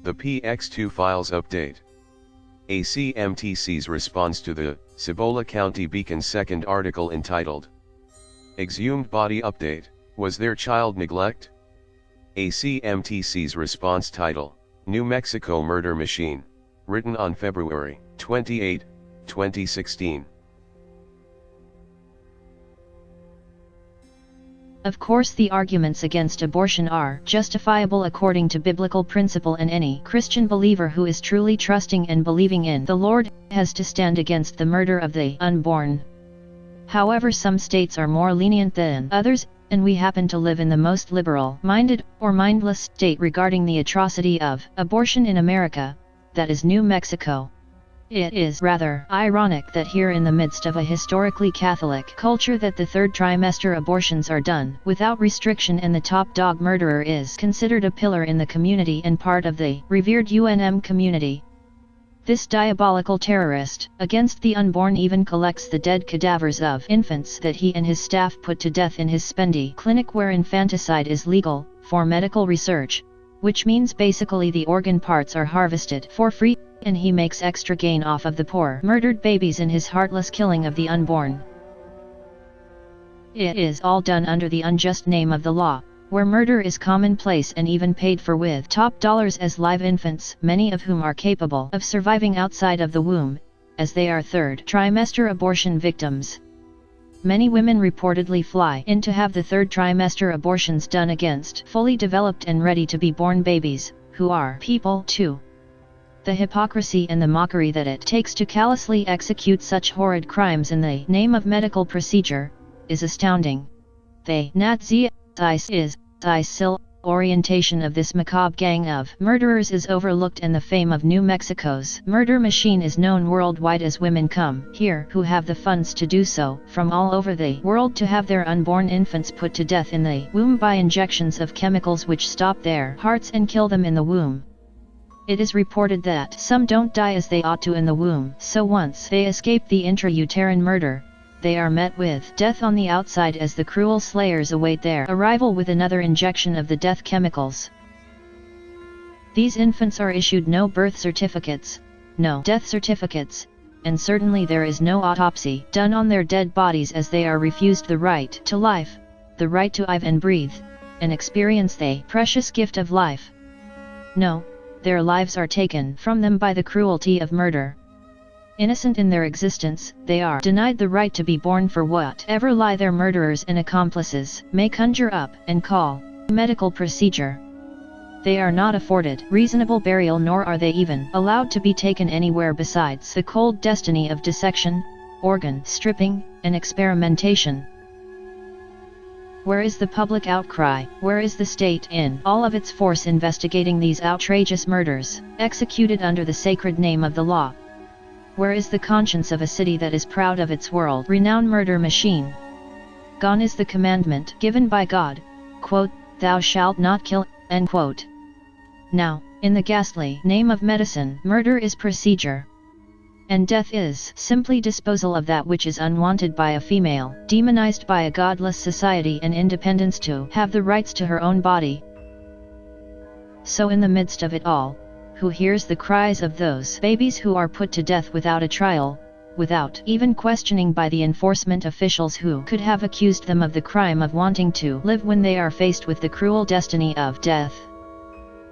The PX2 files update. ACMTC's response to the Cibola County Beacon's second article entitled, "Exhumed Body Update, Was There Child Neglect?" ACMTC's response title, New Mexico Murder Machine, written on February 28, 2016. Of course, the arguments against abortion are justifiable according to biblical principle, and any Christian believer who is truly trusting and believing in the Lord has to stand against the murder of the unborn. However, some states are more lenient than others, and we happen to live in the most liberal-minded or mindless state regarding the atrocity of abortion in America, that is New Mexico. It is rather ironic that here in the midst of a historically Catholic culture that the third trimester abortions are done without restriction, and the top dog murderer is considered a pillar in the community and part of the revered UNM community. This diabolical terrorist against the unborn even collects the dead cadavers of infants that he and his staff put to death in his spendy clinic where infanticide is legal for medical research, which means basically the organ parts are harvested for free, and he makes extra gain off of the poor murdered babies in his heartless killing of the unborn. It is all done under the unjust name of the law, where murder is commonplace and even paid for with top dollars as live infants, many of whom are capable of surviving outside of the womb, as they are third trimester abortion victims. Many women reportedly fly in to have the third trimester abortions done against fully developed and ready to be born babies, who are people too. The hypocrisy and the mockery that it takes to callously execute such horrid crimes in the name of medical procedure is astounding. The Nazi-sil orientation of this macabre gang of murderers is overlooked, and the fame of New Mexico's murder machine is known worldwide as women come here who have the funds to do so from all over the world to have their unborn infants put to death in the womb by injections of chemicals which stop their hearts and kill them in the womb. It is reported that some don't die as they ought to in the womb, so once they escape the intrauterine murder, they are met with death on the outside as the cruel slayers await their arrival with another injection of the death chemicals. These infants are issued no birth certificates, no death certificates, and certainly there is no autopsy done on their dead bodies, as they are refused the right to life, the right to live and breathe, and experience the precious gift of life. No, their lives are taken from them by the cruelty of murder. Innocent in their existence, they are denied the right to be born for whatever lie their murderers and accomplices may conjure up and call medical procedure. They are not afforded reasonable burial, nor are they even allowed to be taken anywhere besides the cold destiny of dissection, organ stripping, and experimentation. Where is the public outcry? Where is the state in all of its force investigating these outrageous murders, executed under the sacred name of the law? Where is the conscience of a city that is proud of its world-renowned murder machine? Gone is the commandment given by God, quote, "Thou shalt not kill," end quote. Now, in the ghastly name of medicine, murder is procedure. And death is simply disposal of that which is unwanted by a female, demonized by a godless society, and independence to have the rights to her own body. So in the midst of it all, who hears the cries of those babies who are put to death without a trial, without even questioning by the enforcement officials who could have accused them of the crime of wanting to live when they are faced with the cruel destiny of death?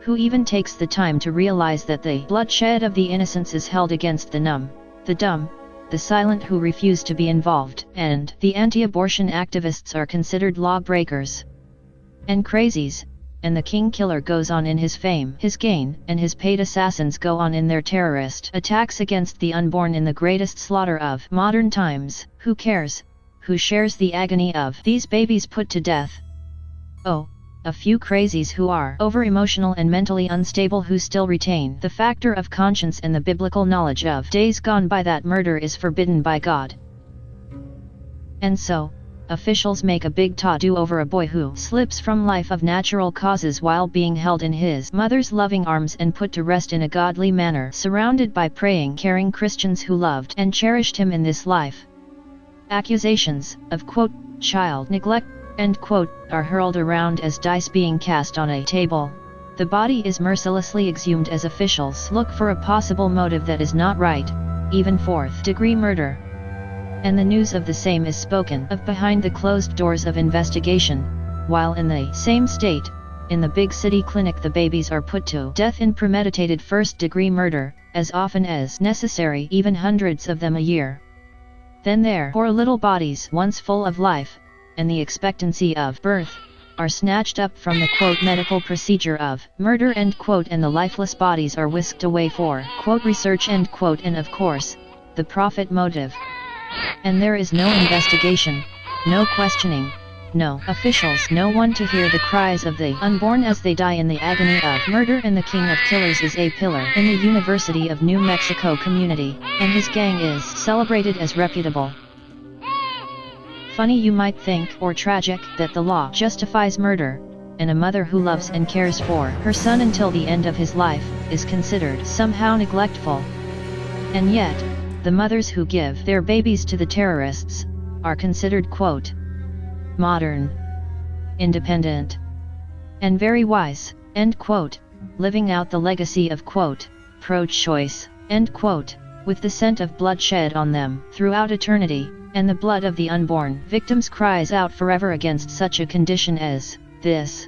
Who even takes the time to realize that the bloodshed of the innocents is held against the numb, the dumb, the silent who refuse to be involved, and the anti-abortion activists are considered lawbreakers and crazies, and the king killer goes on in his fame, his gain, and his paid assassins go on in their terrorist attacks against the unborn in the greatest slaughter of modern times? Who cares? Who shares the agony of these babies put to death? Oh, a few crazies who are over-emotional and mentally unstable, who still retain the factor of conscience and the biblical knowledge of days gone by that murder is forbidden by God. And so, officials make a big to-do over a boy who slips from life of natural causes while being held in his mother's loving arms and put to rest in a godly manner, surrounded by praying, caring Christians who loved and cherished him in this life. Accusations of, quote, child neglect, end quote, are hurled around as dice being cast on a table. The body is mercilessly exhumed as officials look for a possible motive that is not right, even fourth-degree murder. And the news of the same is spoken of behind the closed doors of investigation, while in the same state, in the big city clinic the babies are put to death in premeditated first-degree murder, as often as necessary, even hundreds of them a year. Then their poor little bodies, once full of life, and the expectancy of birth, are snatched up from the quote medical procedure of murder end quote, and the lifeless bodies are whisked away for quote research end quote, and of course, the profit motive. And there is no investigation, no questioning, no officials, no one to hear the cries of the unborn as they die in the agony of murder. And the king of killers is a pillar in the University of New Mexico community, and his gang is celebrated as reputable. Funny you might think, or tragic, that the law justifies murder, and a mother who loves and cares for her son until the end of his life, is considered somehow neglectful. And yet, the mothers who give their babies to the terrorists, are considered quote, modern, independent, and very wise, end quote, living out the legacy of quote, pro-choice, end quote, with the scent of bloodshed on them throughout eternity, and the blood of the unborn victims cries out forever against such a condition as this.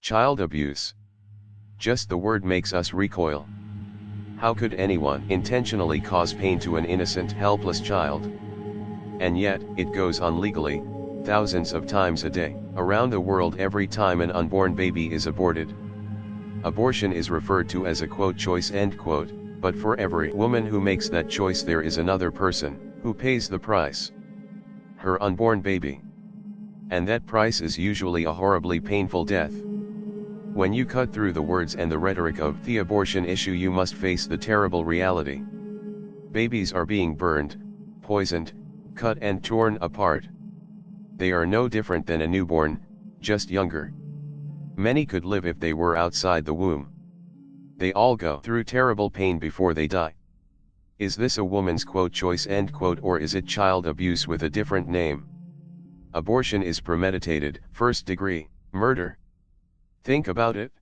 Child abuse. Just the word makes us recoil. How could anyone intentionally cause pain to an innocent, helpless child? And yet, it goes on legally, thousands of times a day, around the world every time an unborn baby is aborted. Abortion is referred to as a quote choice end quote, but for every woman who makes that choice there is another person, who pays the price. Her unborn baby. And that price is usually a horribly painful death. When you cut through the words and the rhetoric of the abortion issue, you must face the terrible reality. Babies are being burned, poisoned, cut and torn apart. They are no different than a newborn, just younger. Many could live if they were outside the womb. They all go through terrible pain before they die. Is this a woman's quote choice end quote, or is it child abuse with a different name? Abortion is premeditated, first-degree murder. Think about it.